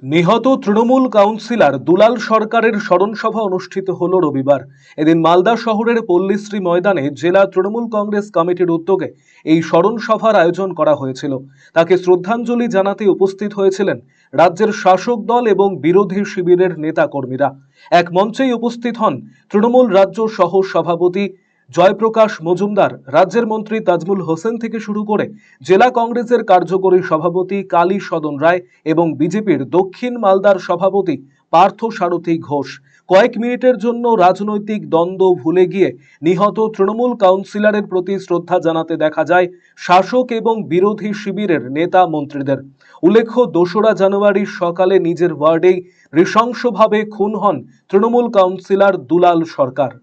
নিহত তৃণমূল কাউন্সিলর দুলাল সরকারের স্মরণসভা অনুষ্ঠিত হল রবিবার। এদিন মালদা শহরের পল্লীশ্রী ময়দানে জেলা তৃণমূল কংগ্রেস কমিটির উদ্যোগে এই স্মরণসভার আয়োজন করা হয়েছিল। তাকে শ্রদ্ধাঞ্জলি জানাতে উপস্থিত হয়েছিলেন রাজ্যের শাসক দল এবং বিরোধী শিবিরের নেতাকর্মীরা। এক মঞ্চেই উপস্থিত হন তৃণমূল রাজ্য সহ সভাপতি জয়প্রকাশ মজুমদার, রাজ্যের মন্ত্রী তাজমুল হোসেন থেকে শুরু করে জেলা কংগ্রেসের কার্যকরী সভাপতি কালী সদন রায় এবং বিজেপির দক্ষিণ মালদার সভাপতি পার্থ সারথী ঘোষ। কয়েক মিনিটের জন্য রাজনৈতিক দ্বন্দ্ব ভুলে গিয়ে নিহত তৃণমূল কাউন্সিলরের প্রতি শ্রদ্ধা জানাতে দেখা যায় শাসক এবং বিরোধী শিবিরের নেতা মন্ত্রীদের। উল্লেখ্য, 2রা জানুয়ারি সকালে নিজের ওয়ার্ডেই নৃশংসভাবে খুন হন তৃণমূল কাউন্সিলর দুলাল সরকার।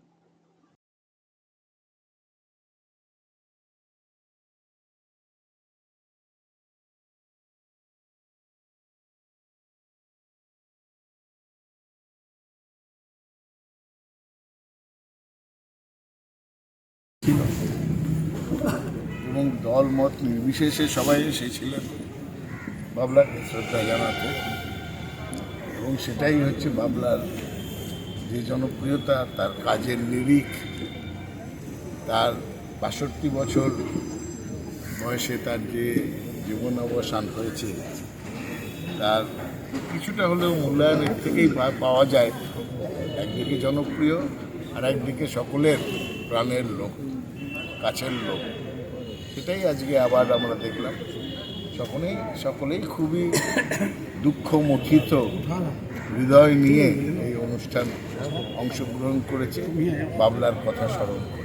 এবং দল মত নির্বিশেষে সবাই এসেছিলেন বাবলাকে শ্রদ্ধা জানাতে, এবং সেটাই হচ্ছে বাবলার যে জনপ্রিয়তা, তার কাজের নিরিখ, তার ৬২ বছর বয়সে তার যে জীবন অবসান হয়েছে, তার কিছুটা হলেও মূল্যায়ন এর থেকেই পাওয়া যায়। একদিকে জনপ্রিয় আর একদিকে সকলের প্রাণের লোক, কাছের লোক। সেটাই আজকে আবার আমরা দেখলাম। সকলেই খুবই দুঃখমথিত হৃদয় নিয়ে এই অনুষ্ঠান অংশগ্রহণ করেছে, বাবলার কথা স্মরণ করে।